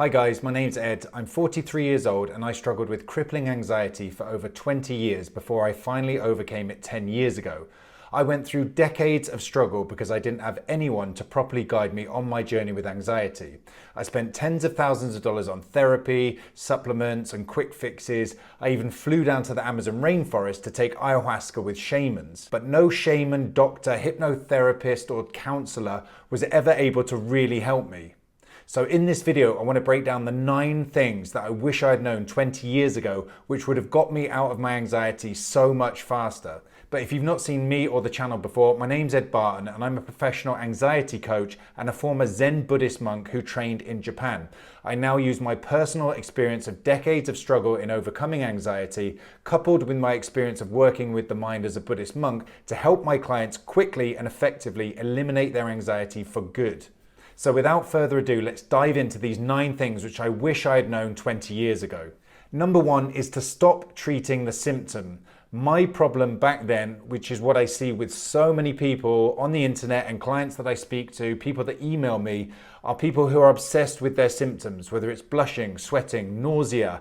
Hi guys, my name's Ed. I'm 43 years old and I struggled with crippling anxiety for over 20 years before I finally overcame it 10 years ago. I went through decades of struggle because I didn't have anyone to properly guide me on my journey with anxiety. I spent tens of thousands of dollars on therapy, supplements, and quick fixes. I even flew down to the Amazon rainforest to take ayahuasca with shamans. But no shaman, doctor, hypnotherapist, or counselor was ever able to really help me. So in this video, I want to break down the 9 things that I wish I had known 20 years ago, which would have got me out of my anxiety so much faster. But if you've not seen me or the channel before, my name's Ed Barton and I'm a professional anxiety coach and a former Zen Buddhist monk who trained in Japan. I now use my personal experience of decades of struggle in overcoming anxiety, coupled with my experience of working with the mind as a Buddhist monk, to help my clients quickly and effectively eliminate their anxiety for good. So without further ado, let's dive into these 9 things which I wish I had known 20 years ago. Number 1 is to stop treating the symptom. My problem back then, which is what I see with so many people on the internet and clients that I speak to, people that email me, are people who are obsessed with their symptoms, whether it's blushing, sweating, nausea,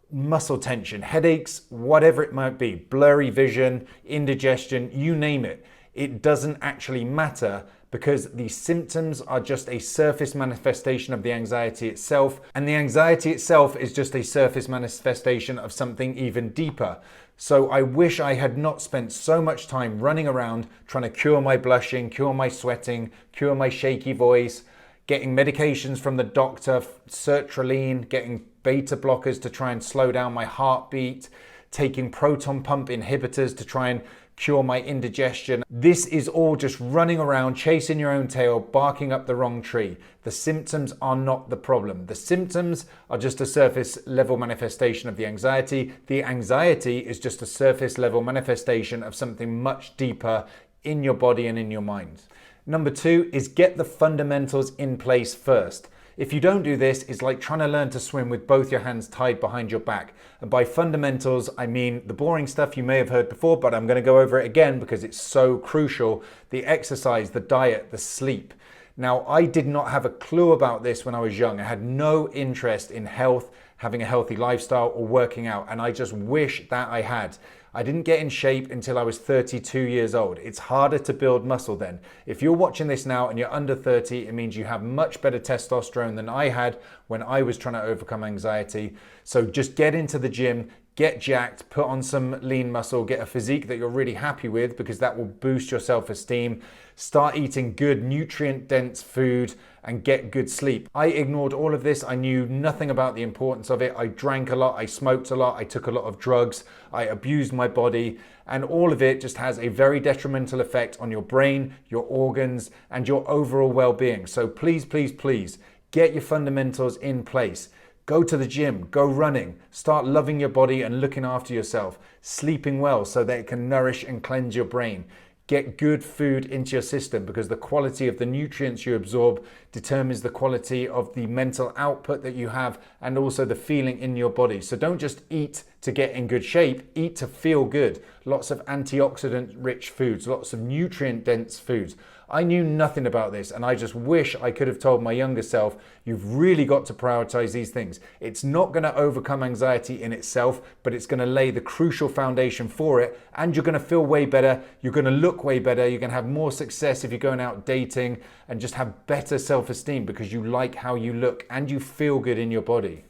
muscle tension, headaches, whatever it might be, blurry vision, indigestion, you name it. It doesn't actually matter because the symptoms are just a surface manifestation of the anxiety itself, and the anxiety itself is just a surface manifestation of something even deeper. So I wish I had not spent so much time running around trying to cure my blushing, cure my sweating, cure my shaky voice, getting medications from the doctor, sertraline, getting beta blockers to try and slow down my heartbeat, taking proton pump inhibitors to try and cure my indigestion. This is all just running around, chasing your own tail, barking up the wrong tree. The symptoms are not the problem. The symptoms are just a surface level manifestation of the anxiety. The anxiety is just a surface level manifestation of something much deeper in your body and in your mind. Number 2 is get the fundamentals in place first. If you don't do this, it's like trying to learn to swim with both your hands tied behind your back. And by fundamentals, I mean the boring stuff you may have heard before, but I'm going to go over it again because it's so crucial. The exercise, the diet, the sleep. Now, I did not have a clue about this when I was young. I had no interest in health, having a healthy lifestyle, or working out, and I just wish that I had. I didn't get in shape until I was 32 years old. It's harder to build muscle then. If you're watching this now and you're under 30, it means you have much better testosterone than I had when I was trying to overcome anxiety. So just get into the gym, get jacked, put on some lean muscle, get a physique that you're really happy with because that will boost your self-esteem. Start eating good nutrient-dense food and get good sleep. I ignored all of this. I knew nothing about the importance of it. I drank a lot, I smoked a lot, I took a lot of drugs, I abused my body, and all of it just has a very detrimental effect on your brain, your organs, and your overall well-being. So please, please, please get your fundamentals in place. Go to the gym, go running, start loving your body and looking after yourself, sleeping well so that it can nourish and cleanse your brain. Get good food into your system because the quality of the nutrients you absorb determines the quality of the mental output that you have and also the feeling in your body. So don't just eat to get in good shape, eat to feel good. Lots of antioxidant rich foods, lots of nutrient dense foods. I knew nothing about this and I just wish I could have told my younger self, you've really got to prioritize these things. It's not going to overcome anxiety in itself, but it's going to lay the crucial foundation for it, and you're going to feel way better, you're going to look way better, you're going to have more success if you're going out dating, and just have better self-esteem because you like how you look and you feel good in your body.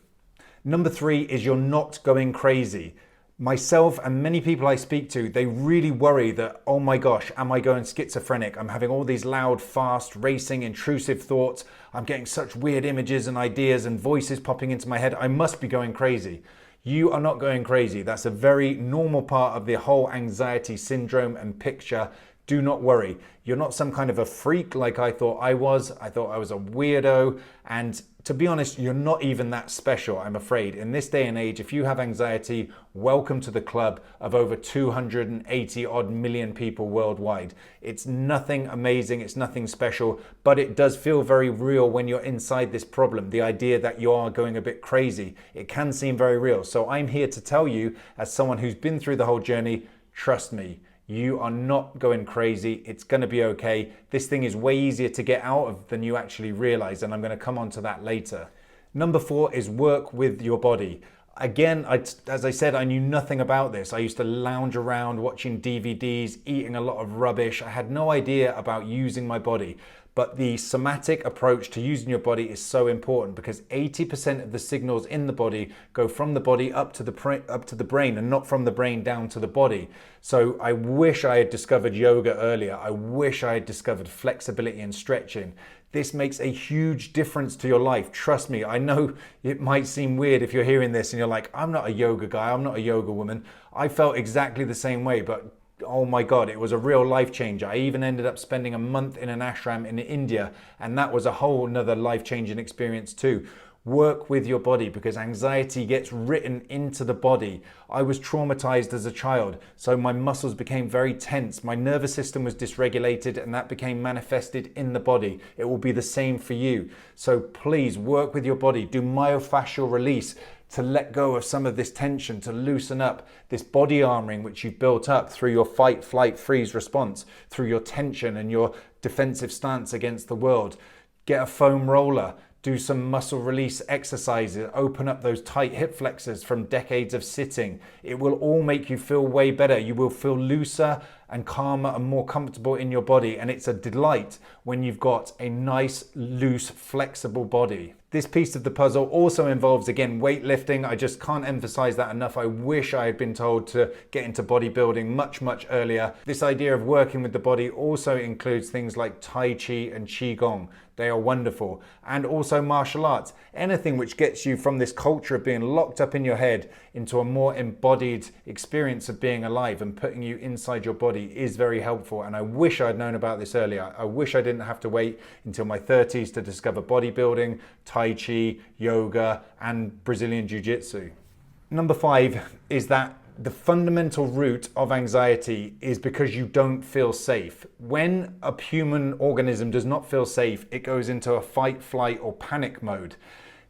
Number 3 is you're not going crazy. Myself and many people I speak to, they really worry that, oh my gosh, am I going schizophrenic? I'm having all these loud, fast, racing, intrusive thoughts. I'm getting such weird images and ideas and voices popping into my head. I must be going crazy. You are not going crazy. That's a very normal part of the whole anxiety syndrome and picture. Do not worry. You're not some kind of a freak like I thought I was. I thought I was a weirdo. And to be honest, you're not even that special, I'm afraid. In this day and age, if you have anxiety, welcome to the club of over 280 odd million people worldwide. It's nothing amazing, it's nothing special, but it does feel very real when you're inside this problem. The idea that you are going a bit crazy, it can seem very real. So I'm here to tell you, as someone who's been through the whole journey, trust me. You are not going crazy. It's going to be okay. This thing is way easier to get out of than you actually realize, and I'm going to come on to that later. Number 4 is work with your body. Again, as I said, I knew nothing about this. I used to lounge around watching DVDs, eating a lot of rubbish. I had no idea about using my body. But the somatic approach to using your body is so important because 80% of the signals in the body go from the body up to the brain and not from the brain down to the body. So I wish I had discovered yoga earlier. I wish I had discovered flexibility and stretching. This makes a huge difference to your life. Trust me, I know it might seem weird if you're hearing this and you're like, I'm not a yoga guy, I'm not a yoga woman. I felt exactly the same way, but oh my God, it was a real life changer. I even ended up spending a month in an ashram in India, and that was a whole nother life-changing experience too. Work with your body because anxiety gets written into the body. I was traumatized as a child, so my muscles became very tense. My nervous system was dysregulated and that became manifested in the body. It will be the same for you. So please work with your body. Do myofascial release to let go of some of this tension, to loosen up this body armoring which you've built up through your fight, flight, freeze response, through your tension and your defensive stance against the world. Get a foam roller. Do some muscle release exercises, open up those tight hip flexors from decades of sitting. It will all make you feel way better. You will feel looser and calmer and more comfortable in your body. And it's a delight when you've got a nice, loose, flexible body. This piece of the puzzle also involves, again, weightlifting. I just can't emphasize that enough. I wish I had been told to get into bodybuilding much, much earlier. This idea of working with the body also includes things like Tai Chi and Qigong. They are wonderful. And also martial arts. Anything which gets you from this culture of being locked up in your head into a more embodied experience of being alive and putting you inside your body is very helpful. And I wish I'd known about this earlier. I wish I didn't have to wait until my 30s to discover bodybuilding, Tai Chi, yoga, and Brazilian Jiu-Jitsu. Number 5 is that the fundamental root of anxiety is because you don't feel safe. When a human organism does not feel safe, it goes into a fight, flight, or panic mode.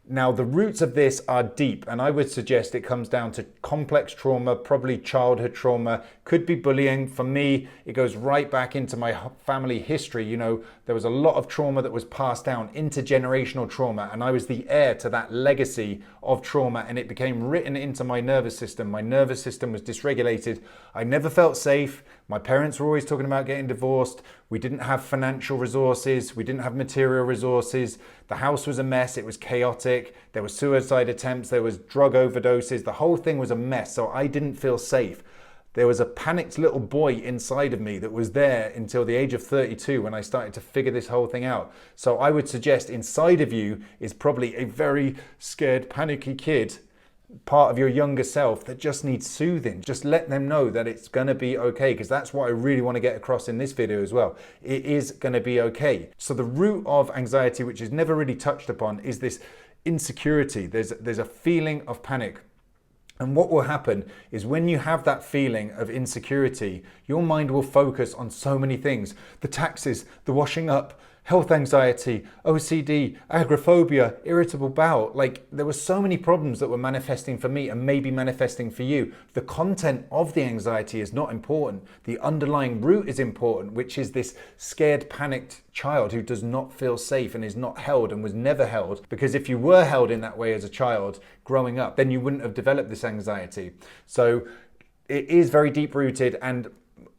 Now, the roots of this are deep, and I would suggest it comes down to complex trauma, probably childhood trauma, could be bullying. For me, it goes right back into my family history. You know, there was a lot of trauma that was passed down, intergenerational trauma, and I was the heir to that legacy of trauma, and it became written into my nervous system. My nervous system was dysregulated. I never felt safe. My parents were always talking about getting divorced. We didn't have financial resources. We didn't have material resources. The house was a mess. It was chaotic. There were suicide attempts. There was drug overdoses. The whole thing was a mess. So I didn't feel safe. There was a panicked little boy inside of me that was there until the age of 32 when I started to figure this whole thing out. So I would suggest inside of you is probably a very scared, panicky kid, part of your younger self that just needs soothing. Just let them know that it's going to be okay, because that's what I really want to get across in this video as well. It is going to be okay. So the root of anxiety, which is never really touched upon, is this insecurity. There's a feeling of panic. And what will happen is when you have that feeling of insecurity, your mind will focus on so many things. The taxes, the washing up, health anxiety, OCD, agoraphobia, irritable bowel. Like, there were so many problems that were manifesting for me and maybe manifesting for you. The content of the anxiety is not important. The underlying root is important, which is this scared, panicked child who does not feel safe and is not held and was never held. Because if you were held in that way as a child growing up, then you wouldn't have developed this anxiety. So it is very deep rooted, and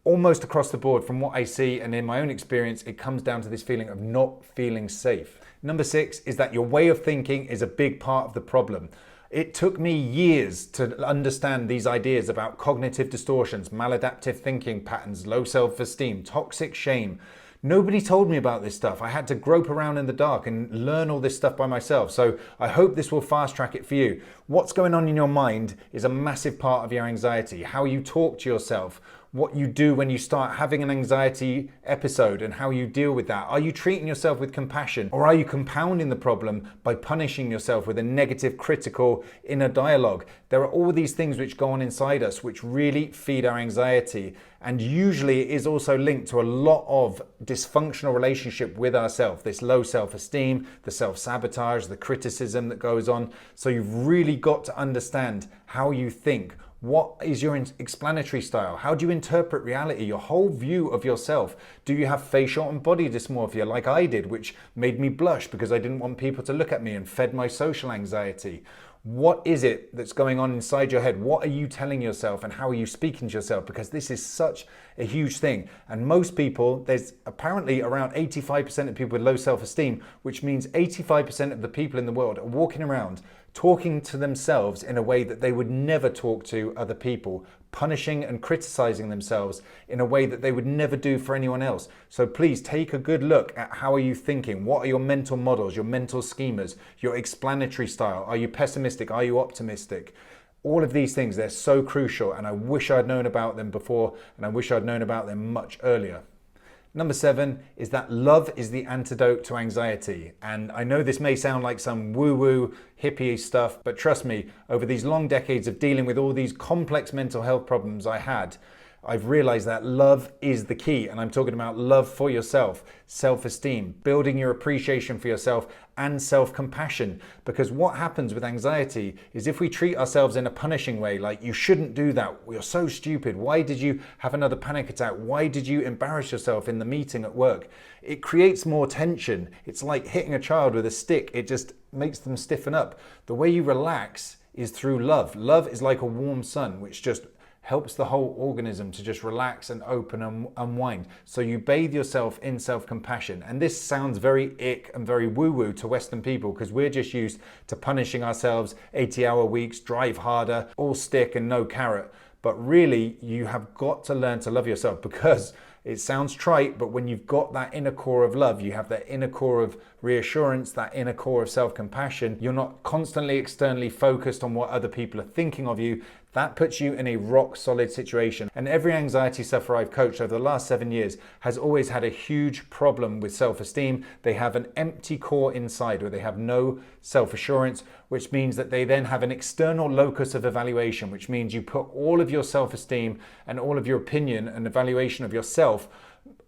almost across the board, from what I see and in my own experience, it comes down to this feeling of not feeling safe. Number 6 is that your way of thinking is a big part of the problem. It took me years to understand these ideas about cognitive distortions, maladaptive thinking patterns, low self-esteem, toxic shame. Nobody told me about this stuff. I had to grope around in the dark and learn all this stuff by myself. So I hope this will fast track it for you. What's going on in your mind is a massive part of your anxiety. How you talk to yourself, what you do when you start having an anxiety episode and how you deal with that. Are you treating yourself with compassion, or are you compounding the problem by punishing yourself with a negative, critical inner dialogue? There are all these things which go on inside us which really feed our anxiety, and usually it is also linked to a lot of dysfunctional relationship with ourselves, this low self-esteem, the self-sabotage, the criticism that goes on. So you've really got to understand how you think, What is your explanatory style? How do you interpret reality? Your whole view of yourself. Do you have facial and body dysmorphia like I did, which made me blush because I didn't want people to look at me and fed my social anxiety? What is it that's going on inside your head? What are you telling yourself and how are you speaking to yourself? Because this is such a huge thing. And most people, there's apparently around 85% of people with low self-esteem, which means 85% of the people in the world are walking around talking to themselves in a way that they would never talk to other people, punishing and criticizing themselves in a way that they would never do for anyone else. So please take a good look at how are you thinking? What are your mental models, your mental schemas, your explanatory style? Are you pessimistic? Are you optimistic? All of these things, they're so crucial, and I wish I'd known about them before, and I wish I'd known about them much earlier. Number 7 is that love is the antidote to anxiety. And I know this may sound like some woo-woo hippie stuff, but trust me, over these long decades of dealing with all these complex mental health problems I had, I've realized that love is the key. And I'm talking about love for yourself, self-esteem, building your appreciation for yourself, and self-compassion. Because what happens with anxiety is if we treat ourselves in a punishing way, like you shouldn't do that, you're so stupid, why did you have another panic attack, why did you embarrass yourself in the meeting at work, it creates more tension. It's like hitting a child with a stick. It just makes them stiffen up. The way you relax is through love. Love is like a warm sun, which just helps the whole organism to just relax and open and unwind. So you bathe yourself in self-compassion. And this sounds very ick and very woo-woo to Western people because we're just used to punishing ourselves, 80-hour weeks, drive harder, all stick and no carrot. But really, you have got to learn to love yourself, because it sounds trite, but when you've got that inner core of love, you have that inner core of reassurance, that inner core of self-compassion, you're not constantly externally focused on what other people are thinking of you. That puts you in a rock solid situation. And every anxiety sufferer I've coached over the last 7 years has always had a huge problem with self-esteem. They have an empty core inside where they have no self-assurance, which means that they then have an external locus of evaluation, which means you put all of your self-esteem and all of your opinion and evaluation of yourself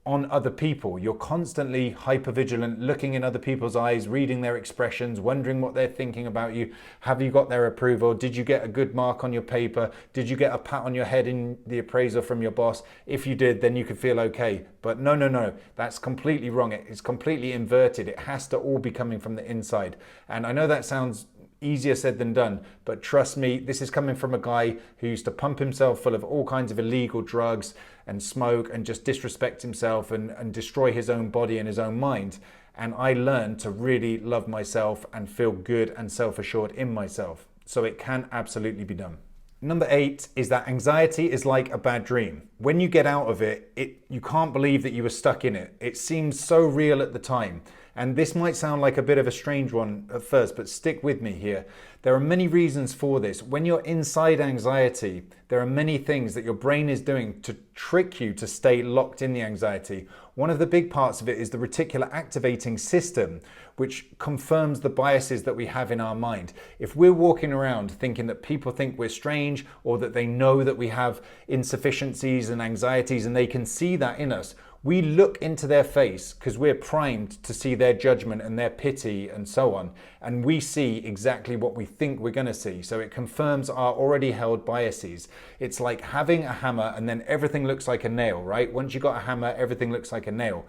on other people. You're constantly hypervigilant, looking in other people's eyes, reading their expressions, wondering what they're thinking about you. Have you got their approval? Did you get a good mark on your paper? Did you get a pat on your head in the appraisal from your boss? If you did, then you could feel okay. But no, that's completely wrong. It's completely inverted. It has to all be coming from the inside. And I know that sounds easier said than done, but trust me, this is coming from a guy who used to pump himself full of all kinds of illegal drugs and smoke and just disrespect himself and destroy his own body and his own mind. And I learned to really love myself and feel good and self-assured in myself. So it can absolutely be done. Number 8 is that anxiety is like a bad dream. When you get out of it, you can't believe that you were stuck in it. It seems so real at the time. And this might sound like a bit of a strange one at first, but stick with me here. There are many reasons for this. When you're inside anxiety, there are many things that your brain is doing to trick you to stay locked in the anxiety. One of the big parts of it is the reticular activating system, which confirms the biases that we have in our mind. If we're walking around thinking that people think we're strange, or that they know that we have insufficiencies and anxieties and they can see that in us, we look into their face because we're primed to see their judgment and their pity and so on. And we see exactly what we think we're going to see. So it confirms our already held biases. It's like having a hammer and then everything looks like a nail, right? Once you got a hammer, everything looks like a nail.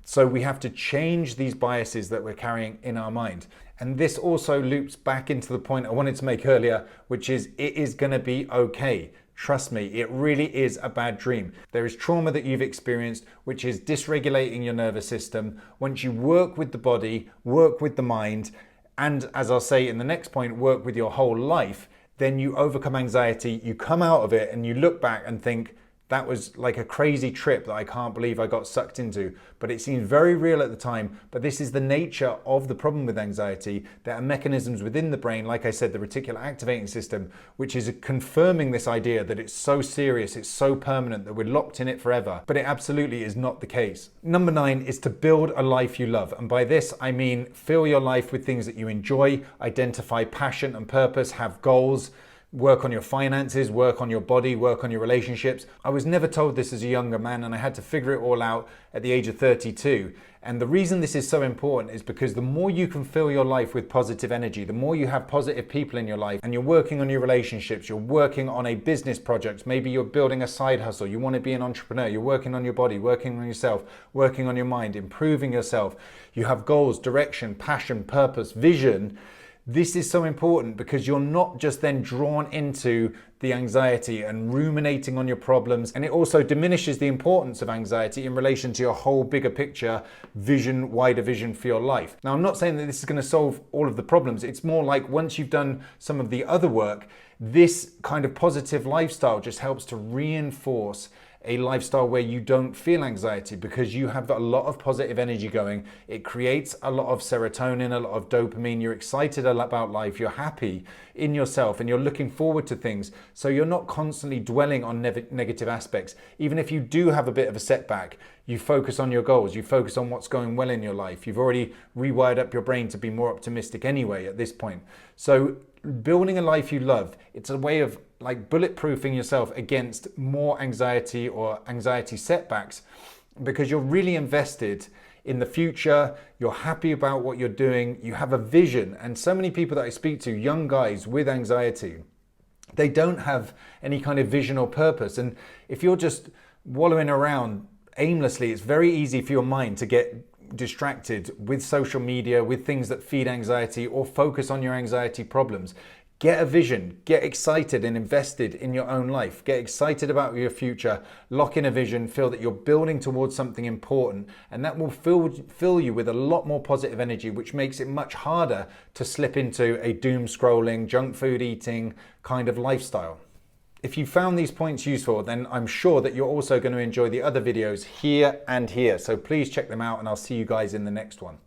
So we have to change these biases that we're carrying in our mind. And this also loops back into the point I wanted to make earlier, which is it is going to be okay. Trust me, it really is a bad dream. There is trauma that you've experienced, which is dysregulating your nervous system. Once you work with the body, work with the mind, and as I'll say in the next point, work with your whole life, then you overcome anxiety, you come out of it and you look back and think, that was like a crazy trip that I can't believe I got sucked into. But it seemed very real at the time. But this is the nature of the problem with anxiety. There are mechanisms within the brain, like I said, the reticular activating system, which is confirming this idea that it's so serious, it's so permanent, that we're locked in it forever. But it absolutely is not the case. Number 9 is to build a life you love. And by this, I mean fill your life with things that you enjoy, identify passion and purpose, have goals, work on your finances, work on your body, work on your relationships. I was never told this as a younger man, and I had to figure it all out at the age of 32. And the reason this is so important is because the more you can fill your life with positive energy, the more you have positive people in your life, and you're working on your relationships, you're working on a business project, maybe you're building a side hustle, you want to be an entrepreneur, you're working on your body, working on yourself, working on your mind, improving yourself, you have goals, direction, passion, purpose, vision. This is so important because you're not just then drawn into the anxiety and ruminating on your problems, and it also diminishes the importance of anxiety in relation to your whole bigger picture vision, wider vision for your life. Now, I'm not saying that this is going to solve all of the problems. It's more like once you've done some of the other work, this kind of positive lifestyle just helps to reinforce a lifestyle where you don't feel anxiety because you have a lot of positive energy going. It creates a lot of serotonin, a lot of dopamine. You're excited about life. You're happy in yourself and you're looking forward to things. So you're not constantly dwelling on negative aspects. Even if you do have a bit of a setback, you focus on your goals. You focus on what's going well in your life. You've already rewired up your brain to be more optimistic anyway at this point. So building a life you love, it's a way of like bulletproofing yourself against more anxiety or anxiety setbacks because you're really invested in the future, you're happy about what you're doing, you have a vision. And so many people that I speak to, young guys with anxiety, they don't have any kind of vision or purpose. And if you're just wallowing around aimlessly, it's very easy for your mind to get distracted with social media, with things that feed anxiety, or focus on your anxiety problems. Get a vision, get excited and invested in your own life. Get excited about your future, lock in a vision, feel that you're building towards something important, and that will fill you with a lot more positive energy, which makes it much harder to slip into a doom scrolling, junk food eating kind of lifestyle. If you found these points useful, then I'm sure that you're also going to enjoy the other videos here and here. So please check them out and I'll see you guys in the next one.